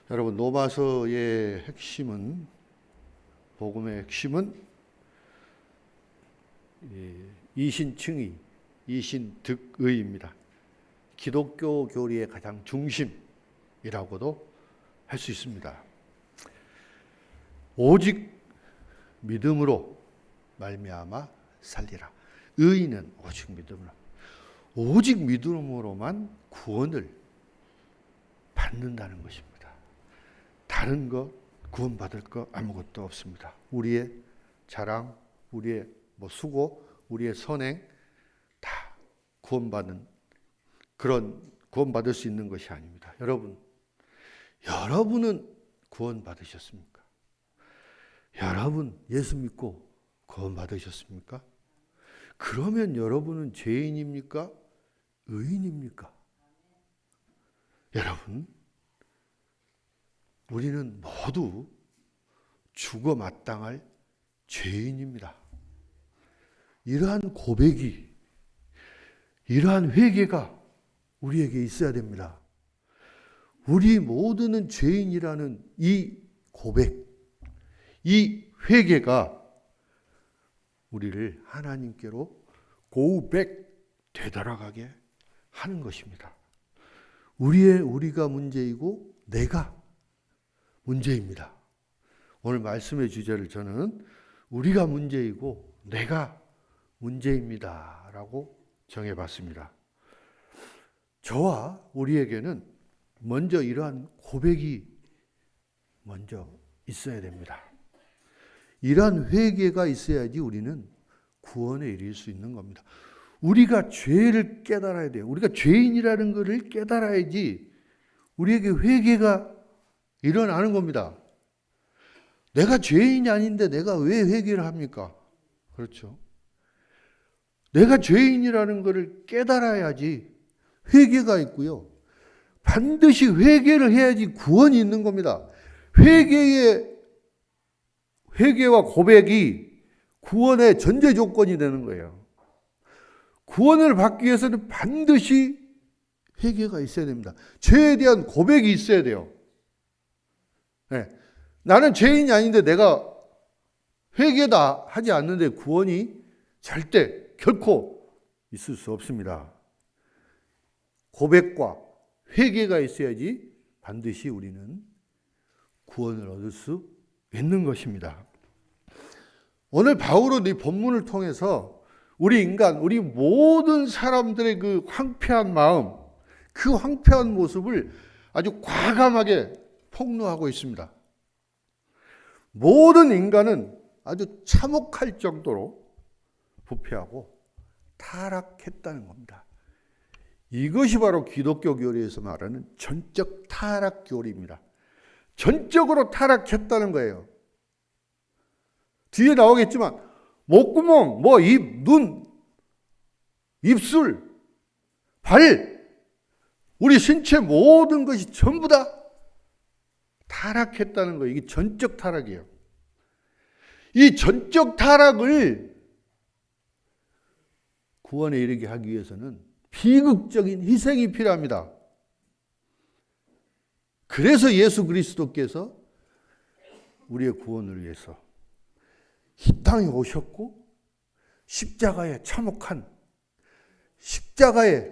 여러분, 로마서의 핵심은, 복음의 핵심은 이신칭의, 이신득의입니다. 기독교 교리의 가장 중심이라고도 할 수 있습니다. 오직 믿음으로 말미암아 살리라. 의인은 오직 믿음으로, 오직 믿음으로만 구원을 받는다는 것입니다. 다른 것, 구원받을 것 아무것도 없습니다. 우리의 자랑, 우리의 수고, 우리의 선행 다 구원받을 수 있는 것이 아닙니다. 여러분은 구원받으셨습니까? 여러분 예수 믿고 구원받으셨습니까? 그러면 여러분은 죄인입니까? 의인입니까? 여러분, 우리는 모두 죽어 마땅할 죄인입니다. 이러한 고백이, 이러한 회개가 우리에게 있어야 됩니다. 우리 모두는 죄인이라는 이 고백, 이 회개가 우리를 하나님께로 고백 되돌아가게 하는 것입니다. 우리가 문제이고 내가 문제입니다. 오늘 말씀의 주제를 저는 우리가 문제이고 내가 문제입니다 라고 정해봤습니다. 저와 우리에게는 먼저 이러한 고백이 먼저 있어야 됩니다. 이러한 회개가 있어야지 우리는 구원에 이를 수 있는 겁니다. 우리가 죄를 깨달아야 돼요. 우리가 죄인이라는 것을 깨달아야지 우리에게 회개가 일어나는 겁니다. 내가 죄인이 아닌데 내가 왜 회개를 합니까? 그렇죠. 내가 죄인이라는 것을 깨달아야지 회개가 있고요. 반드시 회개를 해야지 구원이 있는 겁니다. 회개와 고백이 구원의 전제 조건이 되는 거예요. 구원을 받기 위해서는 반드시 회개가 있어야 됩니다. 죄에 대한 고백이 있어야 돼요. 네. 나는 죄인이 아닌데 내가 회개다 하지 않는데 구원이 절대 결코 있을 수 없습니다. 고백과 회개가 있어야지 반드시 우리는 구원을 얻을 수 있는 것입니다. 오늘 바울은 이 본문을 통해서 우리 모든 사람들의 그 황폐한 마음, 그 황폐한 모습을 아주 과감하게 폭로하고 있습니다. 모든 인간은 아주 참혹할 정도로 부패하고 타락했다는 겁니다. 이것이 바로 기독교 교리에서 말하는 전적 타락 교리입니다. 전적으로 타락했다는 거예요. 뒤에 나오겠지만 목구멍, 입, 눈, 입술, 발, 우리 신체 모든 것이 전부 다 타락했다는 거예요. 이게 전적 타락이에요. 이 전적 타락을 구원에 이르게 하기 위해서는 비극적인 희생이 필요합니다. 그래서 예수 그리스도께서 우리의 구원을 위해서 이 땅에 오셨고 십자가에 참혹한 십자가에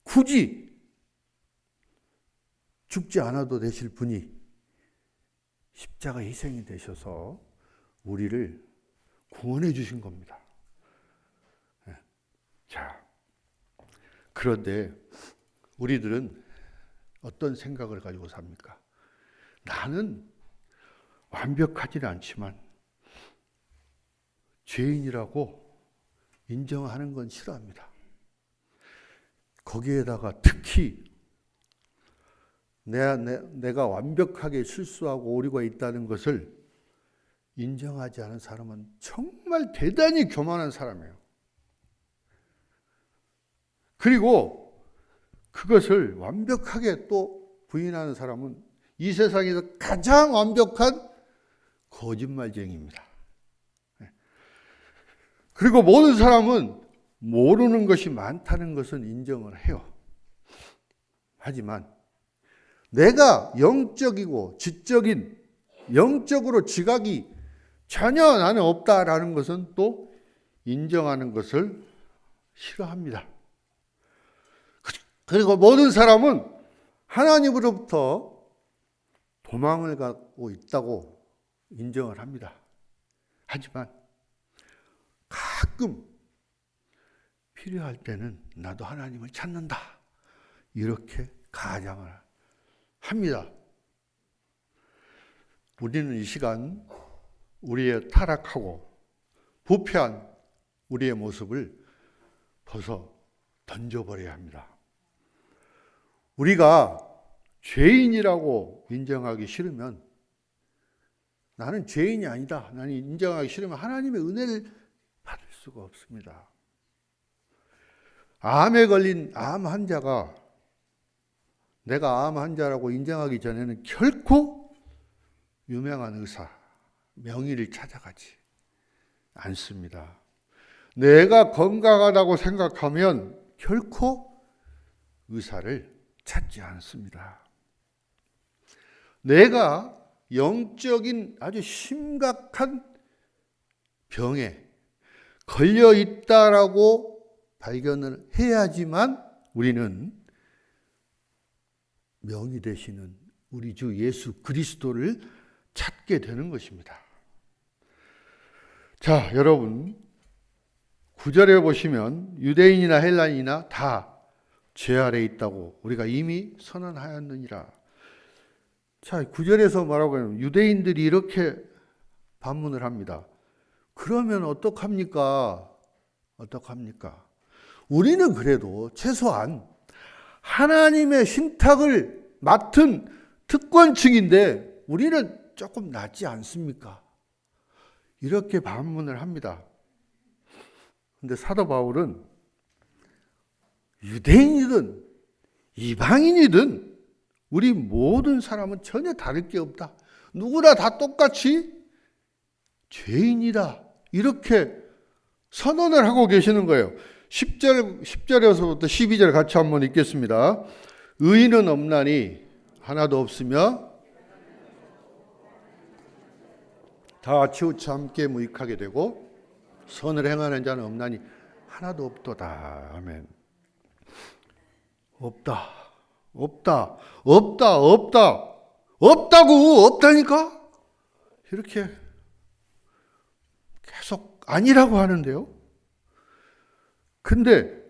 굳이 죽지 않아도 되실 분이 십자가 희생이 되셔서 우리를 구원해 주신 겁니다. 자, 그런데 우리들은 어떤 생각을 가지고 삽니까? 나는 완벽하지는 않지만 죄인이라고 인정하는 건 싫어합니다. 거기에다가 특히 내가 완벽하게 실수하고 오류가 있다는 것을 인정하지 않은 사람은 정말 대단히 교만한 사람이에요. 그리고 그것을 완벽하게 또 부인하는 사람은 이 세상에서 가장 완벽한 거짓말쟁이입니다. 그리고 모든 사람은 모르는 것이 많다는 것은 인정을 해요. 하지만 내가 영적이고 지적인 영적으로 지각이 전혀 나는 없다라는 것은 또 인정하는 것을 싫어합니다. 그리고 모든 사람은 하나님으로부터 도망을 가고 있다고 인정을 합니다. 하지만 가끔 필요할 때는 나도 하나님을 찾는다. 이렇게 가장을 합니다. 우리는 이 시간 우리의 타락하고 부패한 우리의 모습을 벗어 던져버려야 합니다. 우리가 죄인이라고 인정하기 싫으면 나는 죄인이 아니다. 나는 인정하기 싫으면 하나님의 은혜를 받을 수가 없습니다. 암에 걸린 암 환자가 내가 암 환자라고 인정하기 전에는 결코 유명한 의사, 명의를 찾아가지 않습니다. 내가 건강하다고 생각하면 결코 의사를 찾지 않습니다. 내가 영적인 아주 심각한 병에 걸려 있다라고 발견을 해야지만 우리는 명의 되시는 우리 주 예수 그리스도를 찾게 되는 것입니다. 자, 여러분 9절에 보시면 유대인이나 헬라인이나 다 죄 아래 있다고 우리가 이미 선언하였느니라. 자, 9절에서 말하고 있는 유대인들이 이렇게 반문을 합니다. 그러면 어떡합니까? 우리는 그래도 최소한 하나님의 신탁을 맡은 특권층인데 우리는 조금 낫지 않습니까? 이렇게 반문을 합니다. 근데 사도 바울은 유대인이든 이방인이든 우리 모든 사람은 전혀 다를 게 없다. 누구나 다 똑같이 죄인이다. 이렇게 선언을 하고 계시는 거예요. 10절에서부터 12절 같이 한번 읽겠습니다. 의인은 없나니 하나도 없으며 다 치우쳐 함께 무익하게 되고 선을 행하는 자는 없나니 하나도 없도다. 아멘. 없다니까? 이렇게 계속 아니라고 하는데요. 근데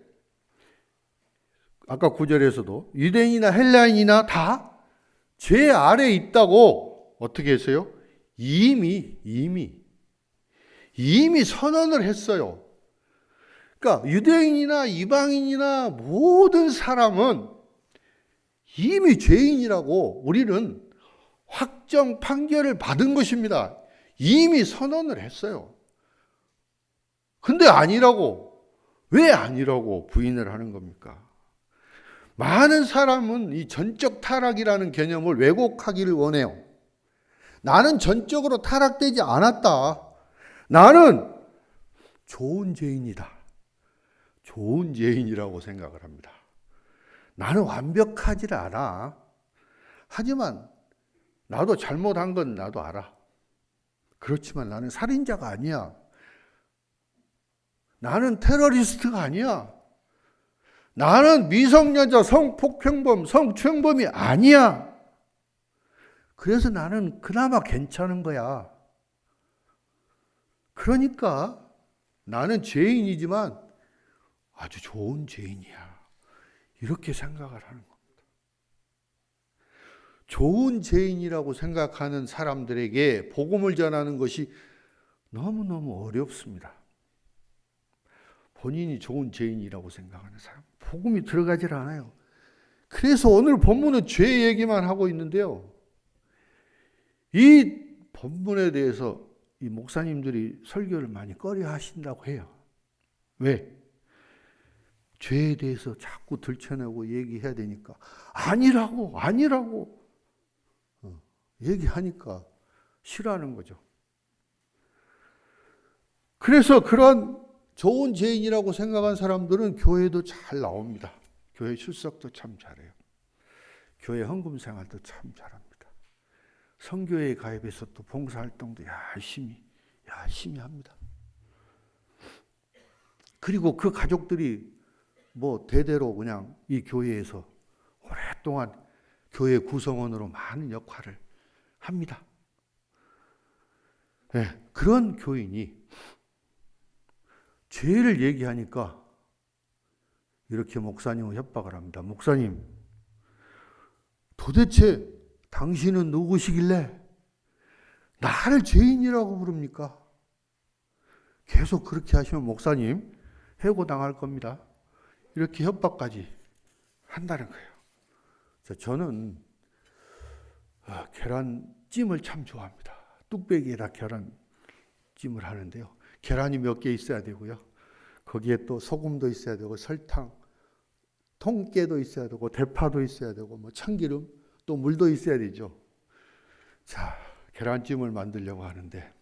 아까 9절에서도 유대인이나 헬라인이나 다 죄 아래 있다고 어떻게 했어요? 이미 선언을 했어요. 그러니까 유대인이나 이방인이나 모든 사람은 이미 죄인이라고 우리는 확정 판결을 받은 것입니다. 이미 선언을 했어요. 근데 아니라고, 왜 아니라고 부인을 하는 겁니까? 많은 사람은 이 전적 타락이라는 개념을 왜곡하기를 원해요. 나는 전적으로 타락되지 않았다. 나는 좋은 죄인이다. 좋은 죄인이라고 생각을 합니다. 나는 완벽하지 않아. 하지만 나도 잘못한 건 나도 알아. 그렇지만 나는 살인자가 아니야. 나는 테러리스트가 아니야. 나는 미성년자 성폭행범, 성추행범이 아니야. 그래서 나는 그나마 괜찮은 거야. 그러니까 나는 죄인이지만 아주 좋은 죄인이야. 이렇게 생각을 하는 겁니다. 좋은 죄인이라고 생각하는 사람들에게 복음을 전하는 것이 너무너무 어렵습니다. 본인이 좋은 죄인이라고 생각하는 사람, 복음이 들어가질 않아요. 그래서 오늘 본문은 죄 얘기만 하고 있는데요. 이 본문에 대해서 이 목사님들이 설교를 많이 꺼려 하신다고 해요. 왜? 죄에 대해서 자꾸 들춰내고 얘기해야 되니까 아니라고 얘기하니까 싫어하는 거죠. 그래서 그런 좋은 죄인이라고 생각한 사람들은 교회도 잘 나옵니다. 교회 출석도 참 잘해요. 교회 헌금 생활도 참 잘합니다. 선교회에 가입해서 또 봉사활동도 열심히 합니다. 그리고 그 가족들이 뭐 대대로 그냥 이 교회에서 오랫동안 교회 구성원으로 많은 역할을 합니다. 네, 그런 교인이 죄를 얘기하니까 이렇게 목사님을 협박을 합니다. 목사님, 도대체 당신은 누구시길래 나를 죄인이라고 부릅니까? 계속 그렇게 하시면 목사님 해고당할 겁니다. 이렇게 협박까지 한다는 거예요. 저는 계란찜을 참 좋아합니다. 뚝배기에다 계란찜을 하는데요. 계란이 몇 개 있어야 되고요. 거기에 또 소금도 있어야 되고 설탕, 통깨도 있어야 되고 대파도 있어야 되고 뭐 참기름, 또 물도 있어야 되죠. 자, 계란찜을 만들려고 하는데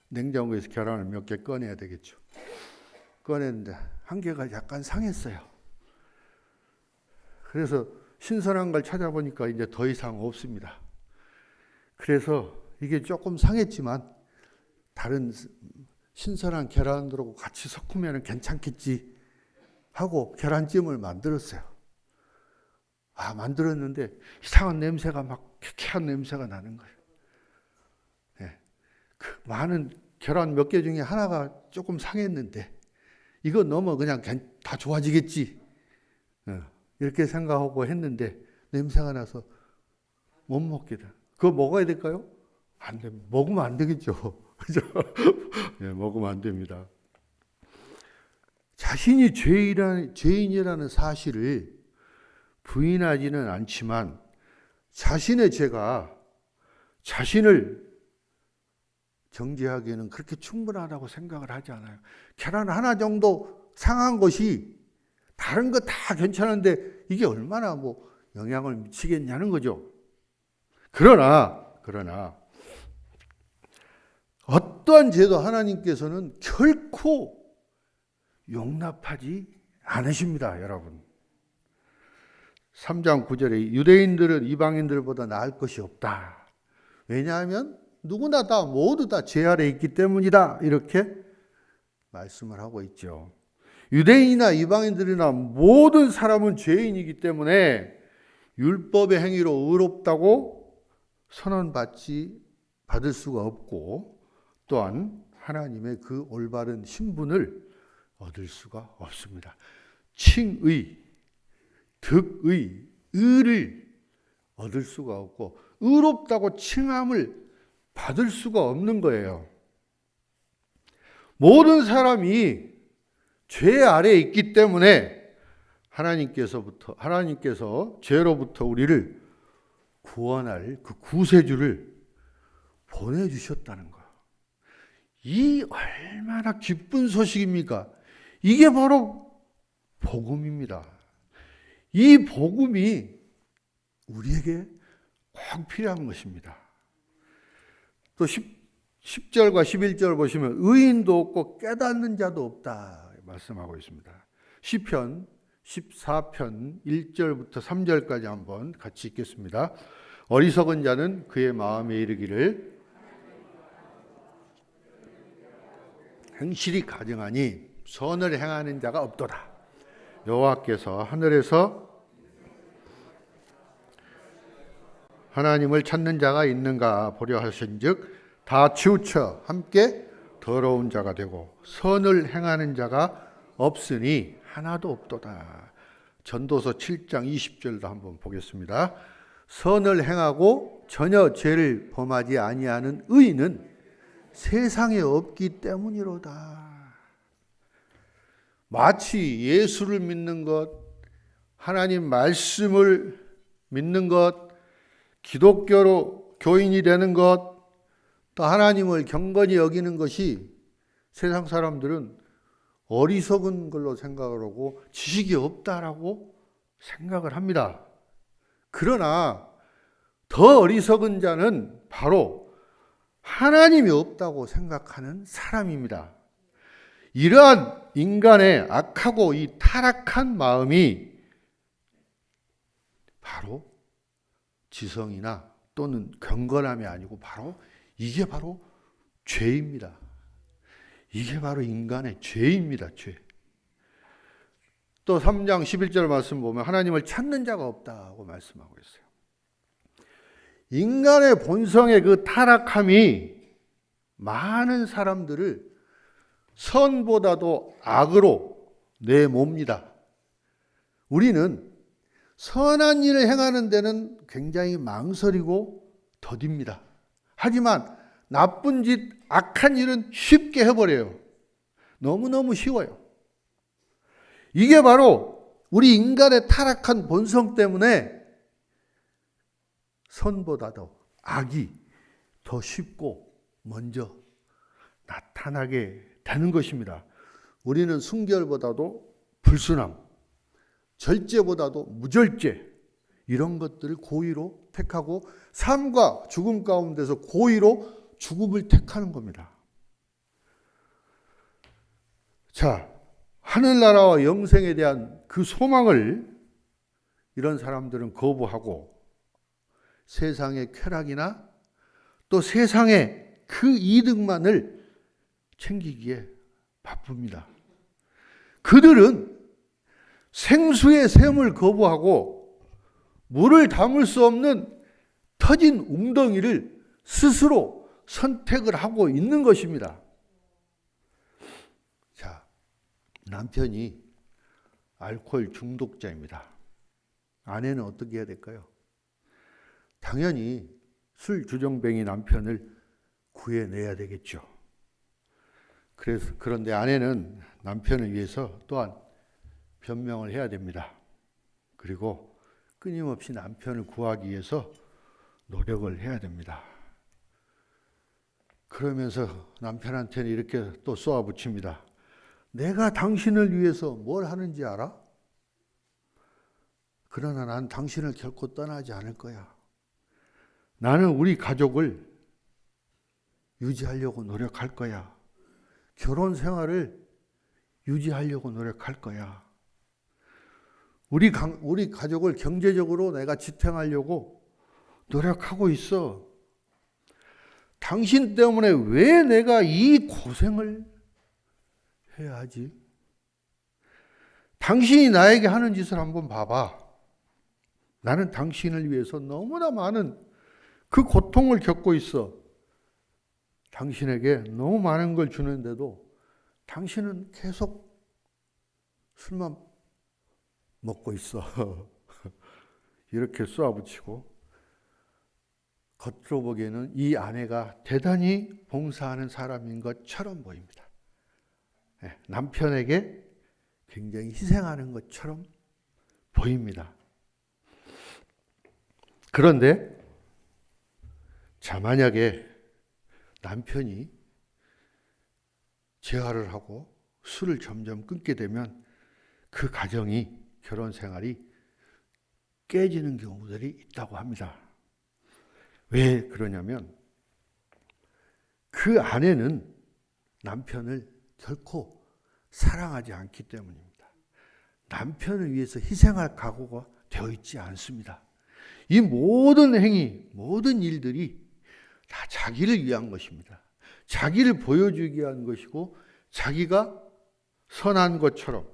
냉장고에서 계란을 몇 개 꺼내야 되겠죠. 꺼냈는데 한 개가 약간 상했어요. 그래서 신선한 걸 찾아보니까 이제 더 이상 없습니다. 그래서 이게 조금 상했지만 다른 신선한 계란들하고 같이 섞으면 괜찮겠지 하고 계란찜을 만들었어요. 만들었는데 이상한 냄새가 막 쾌쾌한 냄새가 나는 거예요. 네. 그 많은 계란 몇 개 중에 하나가 조금 상했는데 이거 넣으면 그냥 다 좋아지겠지. 이렇게 생각하고 했는데 냄새가 나서 못 먹게 돼. 그거 먹어야 될까요? 안 돼. 먹으면 안 되겠죠. 그죠? 네, 먹으면 안 됩니다. 자신이 죄인이라는 사실을 부인하지는 않지만 자신의 죄가 자신을 정죄하기에는 그렇게 충분하다고 생각을 하지 않아요. 계란 하나 정도 상한 것이 다른 거 다 괜찮은데 이게 얼마나 뭐 영향을 미치겠냐는 거죠. 그러나 어떠한 죄도 하나님께서는 결코 용납하지 않으십니다, 여러분. 3장 9절에 유대인들은 이방인들보다 나을 것이 없다. 왜냐하면 누구나 모두 다 죄 아래 있기 때문이다. 이렇게 말씀을 하고 있죠. 유대인이나 이방인들이나 모든 사람은 죄인이기 때문에 율법의 행위로 의롭다고 받을 수가 없고 또한 하나님의 그 올바른 신분을 얻을 수가 없습니다. 칭의, 득의, 의를 얻을 수가 없고 의롭다고 칭함을 받을 수가 없는 거예요. 모든 사람이 죄 아래에 있기 때문에 하나님께서 죄로부터 우리를 구원할 그 구세주를 보내주셨다는 거. 이 얼마나 기쁜 소식입니까? 이게 바로 복음입니다. 이 복음이 우리에게 꼭 필요한 것입니다. 또 10절과 11절 보시면 의인도 없고 깨닫는 자도 없다 말씀하고 있습니다. 시편 14편 1절부터 3절까지 한번 같이 읽겠습니다. 어리석은 자는 그의 마음에 이르기를 행실이 가증하니 선을 행하는 자가 없도다. 여호와께서 하늘에서 하나님을 찾는 자가 있는가 보려 하신즉 다 치우쳐 함께 더러운 자가 되고 선을 행하는 자가 없으니 하나도 없도다. 전도서 7장 20절도 한번 보겠습니다. 선을 행하고 전혀 죄를 범하지 아니하는 의인은 세상에 없기 때문이로다. 마치 예수를 믿는 것, 하나님 말씀을 믿는 것, 기독교로 교인이 되는 것, 또 하나님을 경건히 여기는 것이 세상 사람들은 어리석은 걸로 생각을 하고 지식이 없다라고 생각을 합니다. 그러나 더 어리석은 자는 바로 하나님이 없다고 생각하는 사람입니다. 이러한 인간의 악하고 이 타락한 마음이 바로 지성이나 또는 경건함이 아니고 이게 바로 죄입니다. 이게 바로 인간의 죄입니다. 죄. 또 3장 11절 말씀 보면 하나님을 찾는 자가 없다고 말씀하고 있어요. 인간의 본성의 그 타락함이 많은 사람들을 선보다도 악으로 내몹니다. 우리는 선한 일을 행하는 데는 굉장히 망설이고 더딥니다. 하지만 나쁜 짓, 악한 일은 쉽게 해버려요. 너무너무 쉬워요. 이게 바로 우리 인간의 타락한 본성 때문에 선보다도 악이 더 쉽고 먼저 나타나게 되는 것입니다. 우리는 순결보다도 불순함, 절제보다도 무절제, 이런 것들을 고의로 택하고 삶과 죽음 가운데서 고의로 죽음을 택하는 겁니다. 자, 하늘나라와 영생에 대한 그 소망을 이런 사람들은 거부하고 세상의 쾌락이나 또 세상의 그 이득만을 챙기기에 바쁩니다. 그들은 생수의 샘을 거부하고 물을 담을 수 없는 터진 웅덩이를 스스로 선택을 하고 있는 것입니다. 자, 남편이 알코올 중독자입니다. 아내는 어떻게 해야 될까요? 당연히 술 주정뱅이 남편을 구해내야 되겠죠. 그런데 아내는 남편을 위해서 또한 변명을 해야 됩니다. 그리고 끊임없이 남편을 구하기 위해서 노력을 해야 됩니다. 그러면서 남편한테는 이렇게 또 쏘아붙입니다. 내가 당신을 위해서 뭘 하는지 알아? 그러나 난 당신을 결코 떠나지 않을 거야. 나는 우리 가족을 유지하려고 노력할 거야. 결혼 생활을 유지하려고 노력할 거야. 우리 가족을 경제적으로 내가 지탱하려고 노력하고 있어. 당신 때문에 왜 내가 이 고생을 해야 하지? 당신이 나에게 하는 짓을 한번 봐봐. 나는 당신을 위해서 너무나 많은 그 고통을 겪고 있어. 당신에게 너무 많은 걸 주는데도 당신은 계속 술만 먹고 있어. 이렇게 쏘아붙이고, 겉으로 보기에는 이 아내가 대단히 봉사하는 사람인 것처럼 보입니다. 남편에게 굉장히 희생하는 것처럼 보입니다. 그런데 자, 만약에 남편이 재활을 하고 술을 점점 끊게 되면 그 가정이, 결혼 생활이 깨지는 경우들이 있다고 합니다. 왜 그러냐면 그 아내는 남편을 결코 사랑하지 않기 때문입니다. 남편을 위해서 희생할 각오가 되어 있지 않습니다. 이 모든 행위, 모든 일들이 다 자기를 위한 것입니다. 자기를 보여주기 위한 것이고, 자기가 선한 것처럼,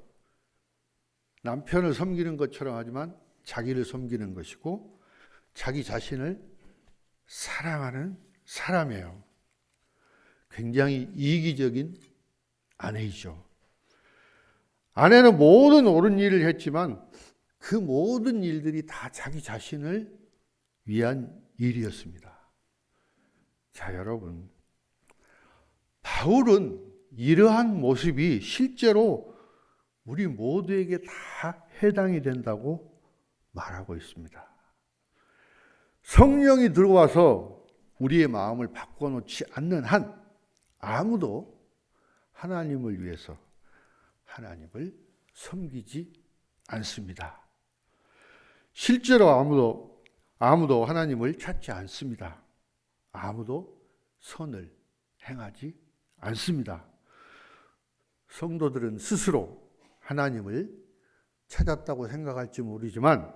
남편을 섬기는 것처럼 하지만 자기를 섬기는 것이고, 자기 자신을 사랑하는 사람이에요. 굉장히 이기적인 아내이죠. 아내는 모든 옳은 일을 했지만 그 모든 일들이 다 자기 자신을 위한 일이었습니다. 자, 여러분, 바울은 이러한 모습이 실제로 우리 모두에게 다 해당이 된다고 말하고 있습니다. 성령이 들어와서 우리의 마음을 바꿔놓지 않는 한 아무도 하나님을 위해서 하나님을 섬기지 않습니다. 실제로 아무도 하나님을 찾지 않습니다. 아무도 선을 행하지 않습니다. 성도들은 스스로 하나님을 찾았다고 생각할지 모르지만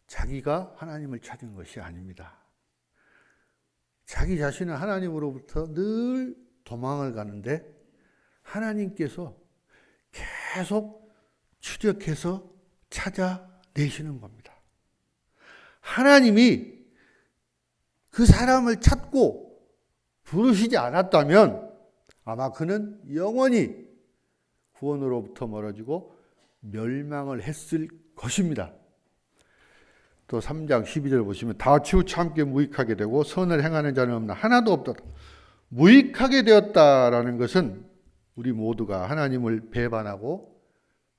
자기가 하나님을 찾은 것이 아닙니다. 자기 자신은 하나님으로부터 늘 도망을 가는데 하나님께서 계속 추적해서 찾아내시는 겁니다. 하나님이 그 사람을 찾고 부르시지 않았다면 아마 그는 영원히 구원으로부터 멀어지고 멸망을 했을 것입니다. 또 3장 12절 보시면 다 치우쳐 함께 무익하게 되고 선을 행하는 자는 없나 하나도 없다. 무익하게 되었다라는 것은 우리 모두가 하나님을 배반하고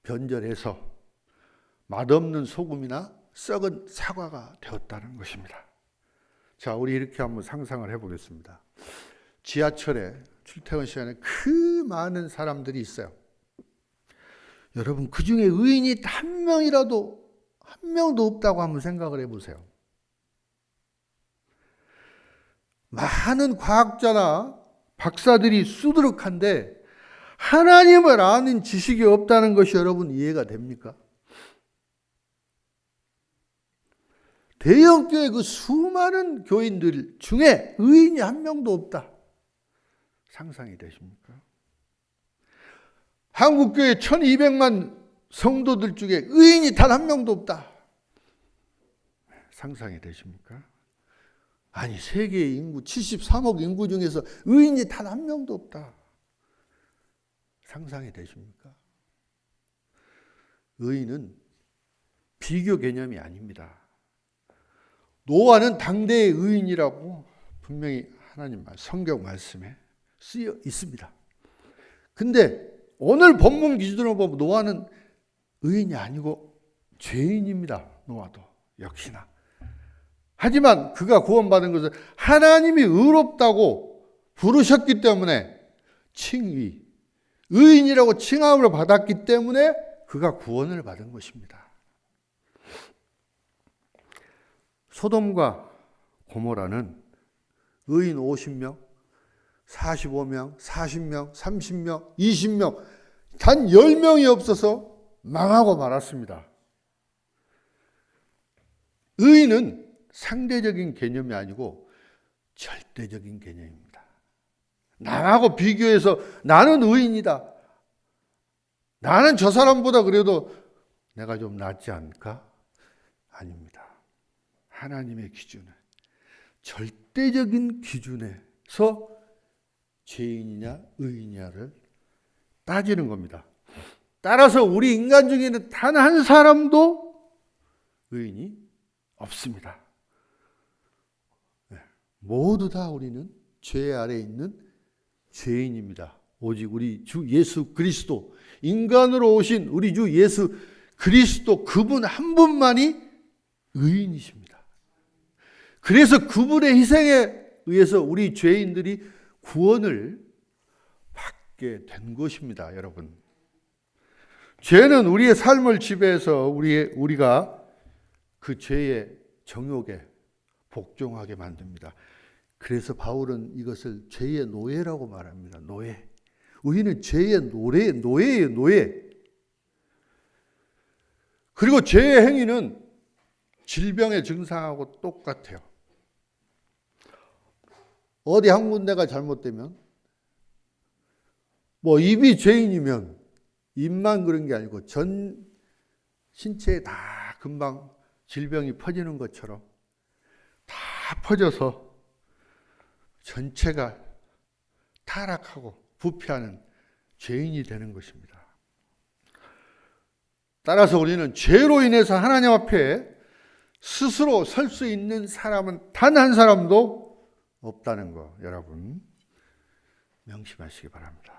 변절해서 맛없는 소금이나 썩은 사과가 되었다는 것입니다. 자, 우리 이렇게 한번 상상을 해보겠습니다. 지하철에 출퇴근 시간에 그 많은 사람들이 있어요. 여러분, 그 중에 의인이 한 명도 없다고 한번 생각을 해보세요. 많은 과학자나 박사들이 수두룩한데 하나님을 아는 지식이 없다는 것이 여러분 이해가 됩니까? 대형교회 그 수많은 교인들 중에 의인이 한 명도 없다. 상상이 되십니까? 한국교회 1200만 성도들 중에 의인이 단 한 명도 없다. 상상이 되십니까? 아니, 세계의 인구 73억 인구 중에서 의인이 단 한 명도 없다. 상상이 되십니까? 의인은 비교 개념이 아닙니다. 노아는 당대의 의인이라고 분명히 하나님 성경 말씀에 쓰여 있습니다. 근데 오늘 본문 기준으로 보면 노아는 의인이 아니고 죄인입니다. 노아도 역시나. 하지만 그가 구원받은 것은 하나님이 의롭다고 부르셨기 때문에 칭의, 의인이라고 칭함을 받았기 때문에 그가 구원을 받은 것입니다. 소돔과 고모라는 의인 50명, 45명, 40명, 30명, 20명, 단 10명이 없어서 망하고 말았습니다. 의인은 상대적인 개념이 아니고 절대적인 개념입니다. 남하고 비교해서 나는 의인이다. 나는 저 사람보다 그래도 내가 좀 낫지 않을까? 아닙니다. 하나님의 기준은 절대적인 기준에서 죄인이냐 의인이냐를 따지는 겁니다. 따라서 우리 인간 중에는 단 한 사람도 의인이 없습니다. 모두 다 우리는 죄 아래에 있는 죄인입니다. 오직 우리 주 예수 그리스도, 인간으로 오신 우리 주 예수 그리스도 그분 한 분만이 의인이십니다. 그래서 그분의 희생에 의해서 우리 죄인들이 구원을 받게 된 것입니다, 여러분. 죄는 우리의 삶을 지배해서 우리가 그 죄의 정욕에 복종하게 만듭니다. 그래서 바울은 이것을 죄의 노예라고 말합니다. 노예. 우리는 죄의 노예예요, 노예. 그리고 죄의 행위는 질병의 증상하고 똑같아요. 어디 한 군데가 잘못되면, 입이 죄인이면 입만 그런 게 아니고 전 신체에 다 금방 질병이 퍼지는 것처럼 다 퍼져서 전체가 타락하고 부패하는 죄인이 되는 것입니다. 따라서 우리는 죄로 인해서 하나님 앞에 스스로 설 수 있는 사람은 단 한 사람도 없다는 거 여러분 명심하시기 바랍니다.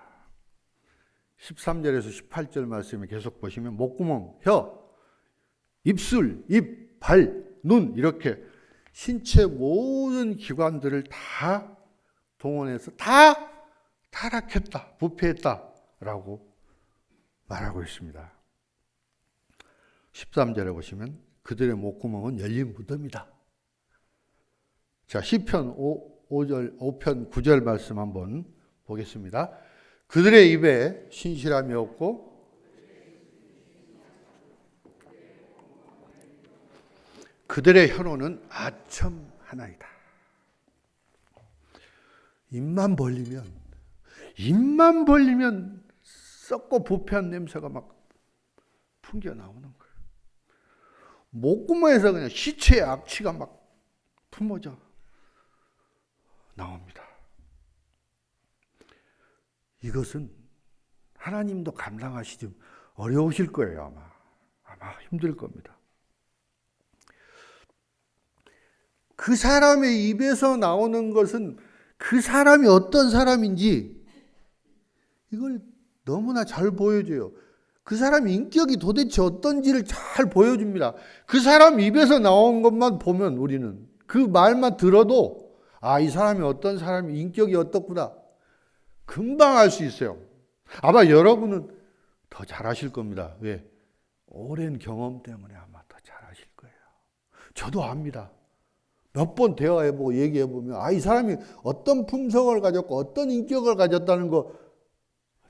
13절에서 18절 말씀에 계속 보시면 목구멍, 혀, 입술, 입, 발, 눈 이렇게 신체 모든 기관들을 다 동원해서 다 타락했다, 부패했다라고 말하고 있습니다. 13절에 보시면 그들의 목구멍은 열린 무덤이다. 자, 시편 5편 9절 말씀 한번 보겠습니다. 그들의 입에 신실함이 없고 그들의 혀로는 아첨 하나이다. 입만 벌리면 썩고 부패한 냄새가 막 풍겨 나오는 거예요. 목구멍에서 그냥 시체의 악취가 막 품어져 나옵니다. 이것은 하나님도 감당하시지 어려우실 거예요. 아마 힘들 겁니다. 그 사람의 입에서 나오는 것은 그 사람이 어떤 사람인지 이걸 너무나 잘 보여줘요. 그 사람 인격이 도대체 어떤지를 잘 보여줍니다. 그 사람 입에서 나온 것만 보면 우리는 그 말만 들어도 이 사람이 어떤 사람이 인격이 어떻구나 금방 알 수 있어요. 아마 여러분은 더 잘하실 겁니다. 왜? 오랜 경험 때문에 아마 더 잘하실 거예요. 저도 압니다. 몇 번 대화해보고 얘기해보면 이 사람이 어떤 품성을 가졌고 어떤 인격을 가졌다는 거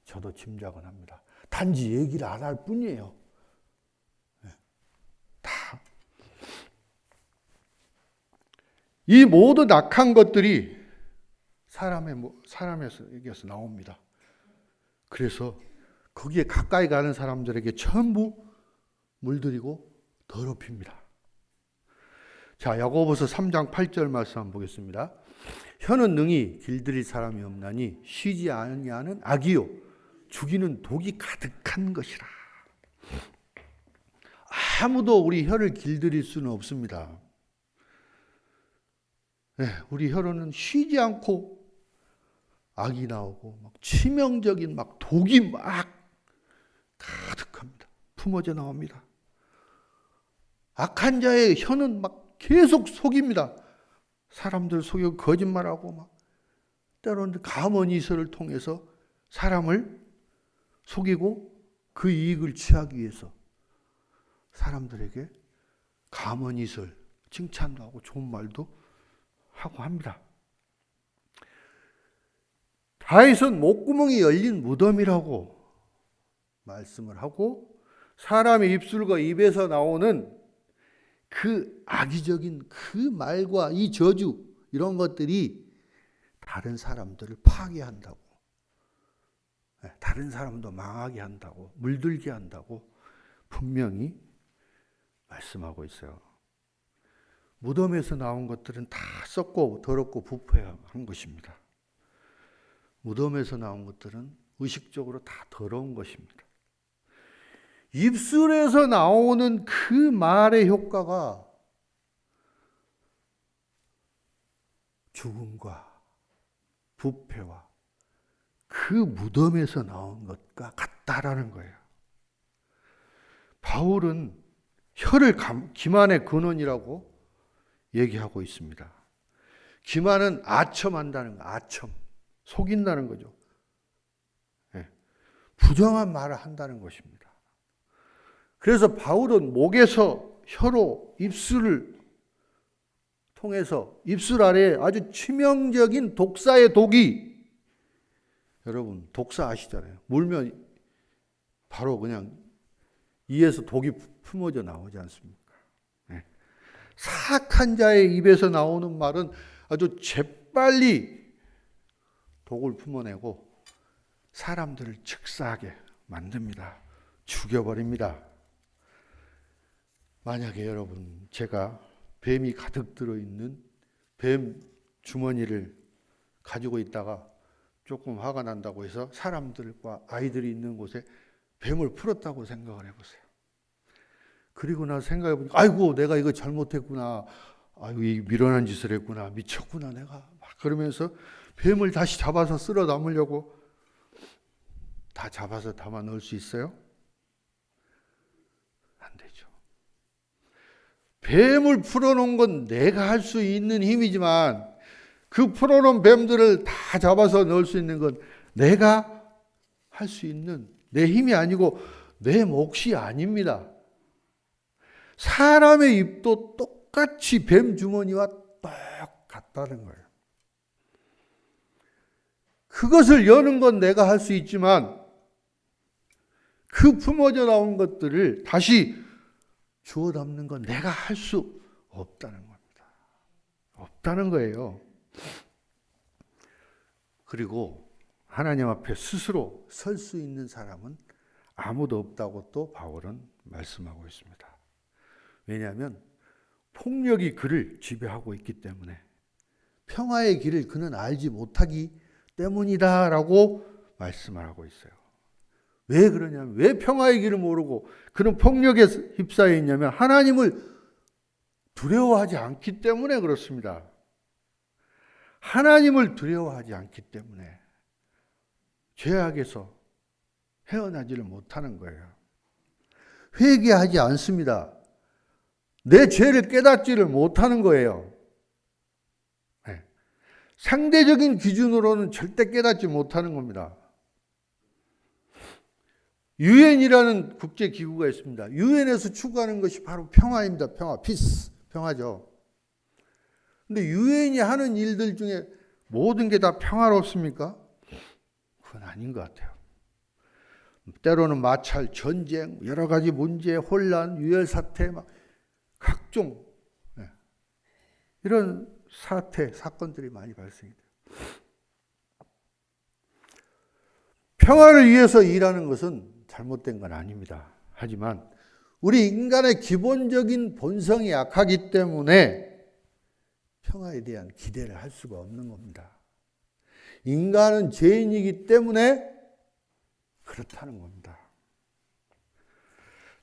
저도 짐작은 합니다. 단지 얘기를 안 할 뿐이에요. 다. 이 모든 악한 것들이 사람에게서 나옵니다. 그래서 거기에 가까이 가는 사람들에게 전부 물들이고 더럽힙니다. 자, 야고보서 3장 8절 말씀 한번 보겠습니다. 혀는 능히 길들일 사람이 없나니 쉬지 아니하는 악이요 죽이는 독이 가득한 것이라. 아무도 우리 혀를 길들일 수는 없습니다. 네, 우리 혀로는 쉬지 않고 악이 나오고 막 치명적인 막 독이 막 가득합니다. 품어져 나옵니다. 악한 자의 혀는 막 계속 속입니다. 사람들 속이고 거짓말하고 막 때로는 감언이설을 통해서 사람을 속이고 그 이익을 취하기 위해서 사람들에게 감언이설, 칭찬도 하고 좋은 말도 하고 합니다. 다윗은 목구멍이 열린 무덤이라고 말씀을 하고 사람의 입술과 입에서 나오는 그 악의적인 그 말과 이 저주 이런 것들이 다른 사람들을 파괴한다고, 다른 사람도 망하게 한다고, 물들게 한다고 분명히 말씀하고 있어요. 무덤에서 나온 것들은 다 썩고 더럽고 부패한 것입니다. 무덤에서 나온 것들은 의식적으로 다 더러운 것입니다. 입술에서 나오는 그 말의 효과가 죽음과 부패와 그 무덤에서 나온 것과 같다라는 거예요. 바울은 혀를 기만의 근원이라고 얘기하고 있습니다. 기만은 아첨한다는 거, 아첨. 속인다는 거죠. 부정한 말을 한다는 것입니다. 그래서 바울은 목에서 혀로 입술을 통해서 입술 아래에 아주 치명적인 독사의 독이, 여러분 독사 아시잖아요. 물면 바로 그냥 이에서 독이 품어져 나오지 않습니까? 사악한 자의 입에서 나오는 말은 아주 재빨리 독을 품어내고 사람들을 즉사하게 만듭니다. 죽여버립니다. 만약에 여러분 제가 뱀이 가득 들어있는 뱀 주머니를 가지고 있다가 조금 화가 난다고 해서 사람들과 아이들이 있는 곳에 뱀을 풀었다고 생각을 해보세요. 그리고 나서 생각해보니까 아이고 내가 이거 잘못했구나, 아이고 이 미련한 짓을 했구나, 미쳤구나 내가 막 그러면서 뱀을 다시 잡아서 쓸어 담으려고 다 잡아서 담아 넣을 수 있어요? 안 되죠. 뱀을 풀어놓은 건 내가 할 수 있는 힘이지만 그 풀어놓은 뱀들을 다 잡아서 넣을 수 있는 건 내가 할 수 있는 내 힘이 아니고 내 몫이 아닙니다. 사람의 입도 똑같이 뱀 주머니와 똑같다는 거예요. 그것을 여는 건 내가 할 수 있지만 그 품어져 나온 것들을 다시 주워 담는 건 내가 할 수 없다는 겁니다. 없다는 거예요. 그리고 하나님 앞에 스스로 설 수 있는 사람은 아무도 없다고 또 바울은 말씀하고 있습니다. 왜냐하면 폭력이 그를 지배하고 있기 때문에, 평화의 길을 그는 알지 못하기 때문이다라고 말씀을 하고 있어요. 왜 그러냐면, 왜 평화의 길을 모르고 그는 폭력에 휩싸여 있냐면 하나님을 두려워하지 않기 때문에 그렇습니다. 하나님을 두려워하지 않기 때문에 죄악에서 헤어나지를 못하는 거예요. 회개하지 않습니다. 내 죄를 깨닫지를 못하는 거예요. 네. 상대적인 기준으로는 절대 깨닫지 못하는 겁니다. 유엔이라는 국제기구가 있습니다. 유엔에서 추구하는 것이 바로 평화입니다. 평화, 피스, 평화죠. 근데 유엔이 하는 일들 중에 모든 게 다 평화롭습니까? 그건 아닌 것 같아요. 때로는 마찰, 전쟁, 여러 가지 문제, 혼란, 유혈 사태, 막 각종 이런 사태, 사건들이 많이 발생이 돼요. 평화를 위해서 일하는 것은 잘못된 건 아닙니다. 하지만 우리 인간의 기본적인 본성이 약하기 때문에 평화에 대한 기대를 할 수가 없는 겁니다. 인간은 죄인이기 때문에 그렇다는 겁니다.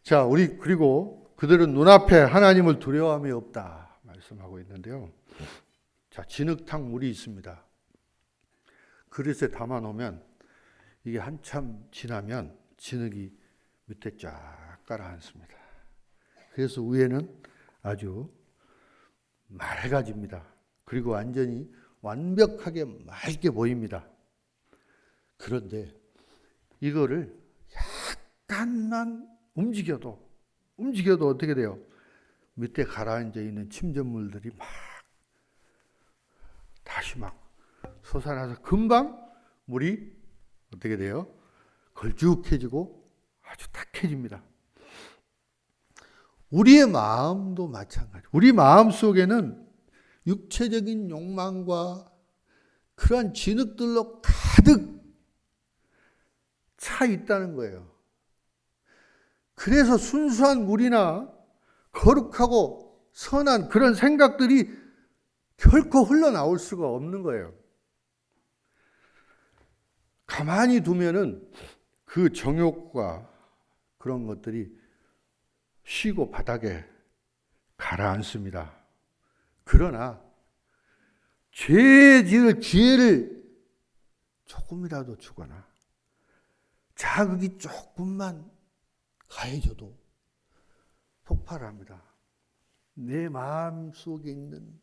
자, 그리고 그들은 눈앞에 하나님을 두려워함이 없다 말씀하고 있는데요. 자, 진흙탕 물이 있습니다. 그릇에 담아 놓으면 이게 한참 지나면 진흙이 밑에 쫙 가라앉습니다. 그래서 위에는 아주 맑아집니다. 그리고 완벽하게 맑게 보입니다. 그런데 이거를 약간만 움직여도 어떻게 돼요? 밑에 가라앉아 있는 침전물들이 다시 솟아나서 금방 물이 어떻게 돼요? 걸쭉해지고 아주 탁해집니다. 우리의 마음도 마찬가지. 우리 마음 속에는 육체적인 욕망과 그러한 진흙들로 가득 차 있다는 거예요. 그래서 순수한 물이나 거룩하고 선한 그런 생각들이 결코 흘러나올 수가 없는 거예요. 가만히 두면은 그 정욕과 그런 것들이 쉬고 바닥에 가라앉습니다. 그러나 죄에 지을 기회를 조금이라도 주거나 자극이 조금만 가해져도 폭발합니다. 내 마음 속에 있는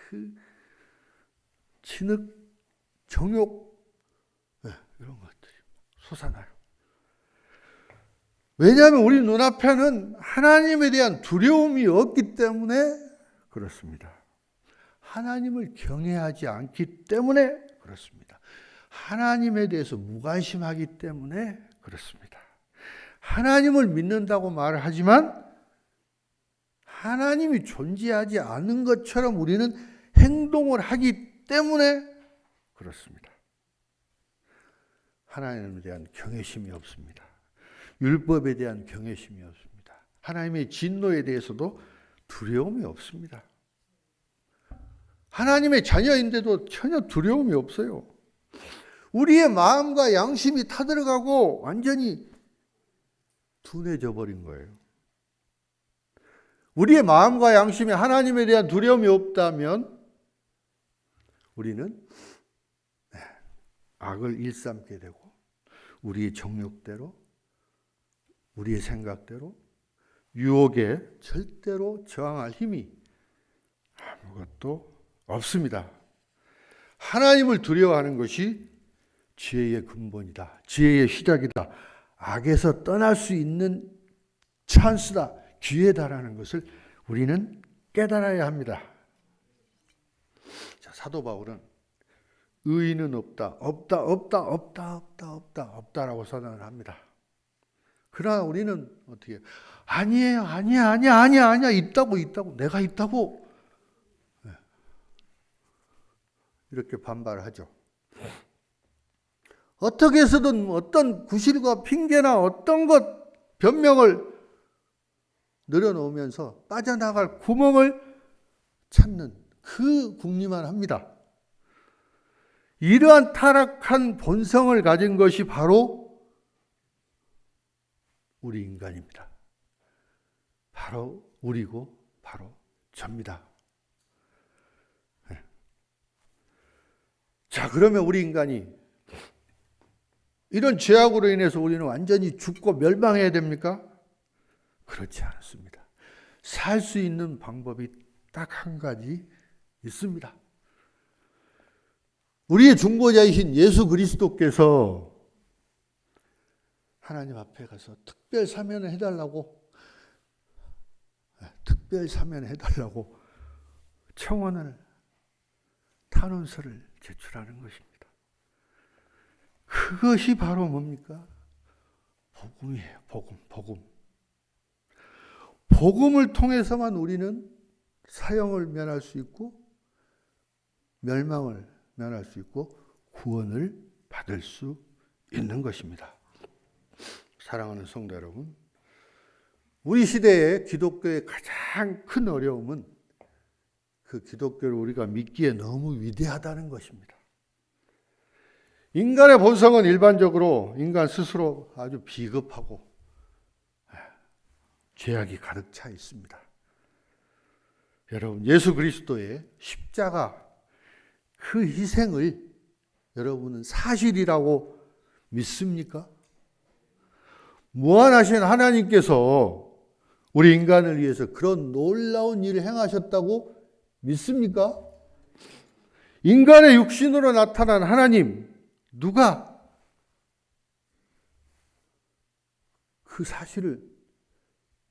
그 진흙, 정욕 이런 것들이 솟아나요. 왜냐하면 우리 눈앞에는 하나님에 대한 두려움이 없기 때문에 그렇습니다. 하나님을 경외하지 않기 때문에 그렇습니다. 하나님에 대해서 무관심하기 때문에 그렇습니다. 하나님을 믿는다고 말을 하지만 하나님이 존재하지 않는 것처럼 우리는 행동을 하기 때문에 그렇습니다. 하나님에 대한 경외심이 없습니다. 율법에 대한 경외심이 없습니다. 하나님의 진노에 대해서도 두려움이 없습니다. 하나님의 자녀인데도 전혀 두려움이 없어요. 우리의 마음과 양심이 타들어가고 완전히 둔해져 버린 거예요. 우리의 마음과 양심이 하나님에 대한 두려움이 없다면 우리는 악을 일삼게 되고 우리의 정욕대로 우리의 생각대로 유혹에 절대로 저항할 힘이 아무것도 없습니다. 하나님을 두려워하는 것이 지혜의 근본이다. 지혜의 시작이다. 악에서 떠날 수 있는 찬스다. 기회다라는 것을 우리는 깨달아야 합니다. 자, 사도 바울은 의인은 없다라고 선언을 합니다. 그러나 우리는 어떻게 해요? 아니에요, 아니야, 있다고, 내가 있다고. 이렇게 반발하죠. 어떻게 해서든 어떤 구실과 핑계나 어떤 것 변명을 늘어놓으면서 빠져나갈 구멍을 찾는 그 궁리만 합니다. 이러한 타락한 본성을 가진 것이 바로 우리 인간입니다. 바로 우리고 바로 접니다. 자, 그러면 우리 인간이 이런 죄악으로 인해서 우리는 완전히 죽고 멸망해야 됩니까? 그렇지 않습니다. 살 수 있는 방법이 딱 한 가지 있습니다. 우리의 중보자이신 예수 그리스도께서 하나님 앞에 가서 특별 사면을 해달라고 청원을, 탄원서를 제출하는 것입니다. 그것이 바로 뭡니까? 복음이에요. 복음. 복음을 통해서만 우리는 사형을 면할 수 있고 멸망을 면할 수 있고 구원을 받을 수 있는 것입니다. 사랑하는 성도 여러분, 우리 시대의 기독교의 가장 큰 어려움은 그 기독교를 우리가 믿기에 너무 위대하다는 것입니다. 인간의 본성은 일반적으로 인간 스스로 아주 비겁하고 죄악이 가득 차 있습니다. 여러분, 예수 그리스도의 십자가 그 희생을 여러분은 사실이라고 믿습니까? 무한하신 하나님께서 우리 인간을 위해서 그런 놀라운 일을 행하셨다고 믿습니까? 인간의 육신으로 나타난 하나님, 누가 그 사실을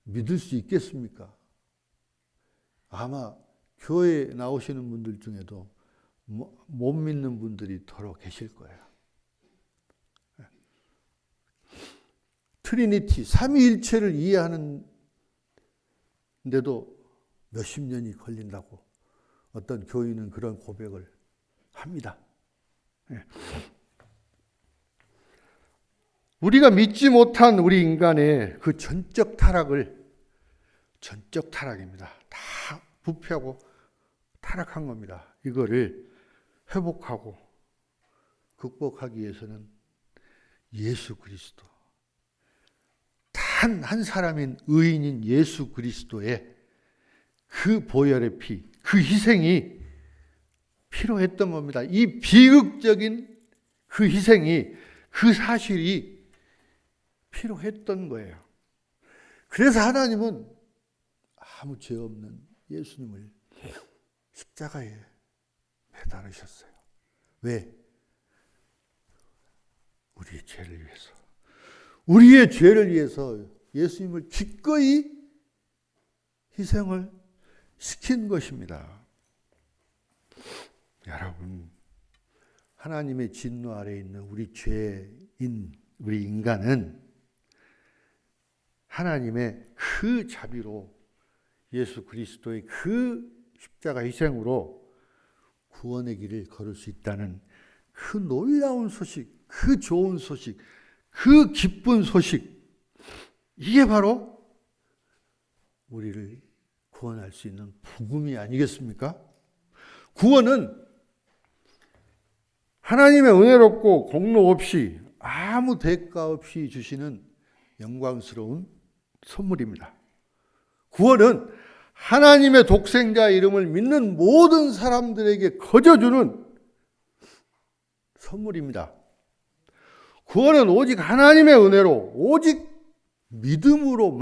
믿을 수 있겠습니까? 아마 교회에 나오시는 분들 중에도 못 믿는 분들이 더러 계실 거예요. 트리니티, 삼위일체를 이해하는 데도 몇십 년이 걸린다고 어떤 교인은 그런 고백을 합니다. 우리가 믿지 못한 우리 인간의 그 전적 타락입니다. 다 부패하고 타락한 겁니다. 이거를 회복하고 극복하기 위해서는 예수 그리스도, 단 한 사람인 의인인 예수 그리스도의 그 보혈의 피, 그 희생이 필요했던 겁니다. 이 비극적인 그 희생이, 그 사실이 필요했던 거예요. 그래서 하나님은 아무 죄 없는 예수님을 십자가에 매달으셨어요. 왜? 우리의 죄를 위해서. 우리의 죄를 위해서 예수님을 기꺼이 희생을 시킨 것입니다. 여러분, 하나님의 진노 아래에 있는 우리 죄인, 우리 인간은 하나님의 그 자비로 예수 그리스도의 그 십자가 희생으로 구원의 길을 걸을 수 있다는 그 놀라운 소식, 그 좋은 소식, 그 기쁜 소식, 이게 바로 우리를 구원할 수 있는 복음이 아니겠습니까? 구원은 하나님의 은혜롭고 공로 없이 아무 대가 없이 주시는 영광스러운 선물입니다. 구원은 하나님의 독생자 이름을 믿는 모든 사람들에게 거저주는 선물입니다. 구원은 오직 하나님의 은혜로, 오직 믿음으로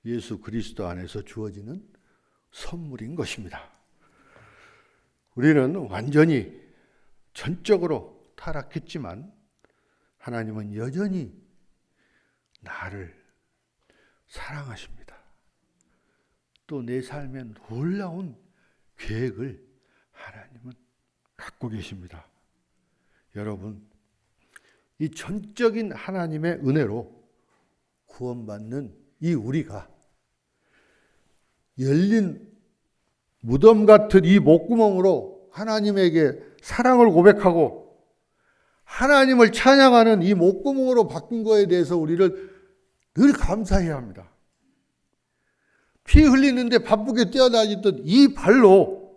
예수 그리스도 안에서 주어지는 선물인 것입니다. 우리는 완전히 전적으로 타락했지만 하나님은 여전히 나를 사랑하십니다. 또 내 삶에 놀라운 계획을 하나님은 갖고 계십니다. 여러분, 이 전적인 하나님의 은혜로 구원받는 이 우리가 열린 무덤 같은 이 목구멍으로 하나님에게 사랑을 고백하고 하나님을 찬양하는 이 목구멍으로 바뀐 거에 대해서 우리를 늘 감사해야 합니다. 피 흘리는데 바쁘게 뛰어다니던 이 발로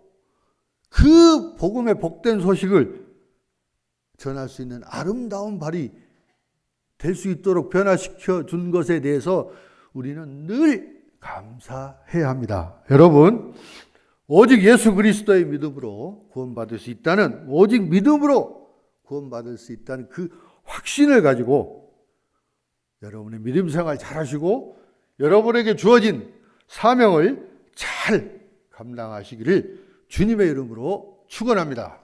그 복음의 복된 소식을 전할 수 있는 아름다운 발이 될 수 있도록 변화시켜 준 것에 대해서 우리는 늘 감사해야 합니다. 여러분, 오직 예수 그리스도의 믿음으로 구원받을 수 있다는, 오직 믿음으로 구원받을 수 있다는 그 확신을 가지고 여러분의 믿음 생활 잘 하시고 여러분에게 주어진 사명을 잘 감당하시기를 주님의 이름으로 축원합니다.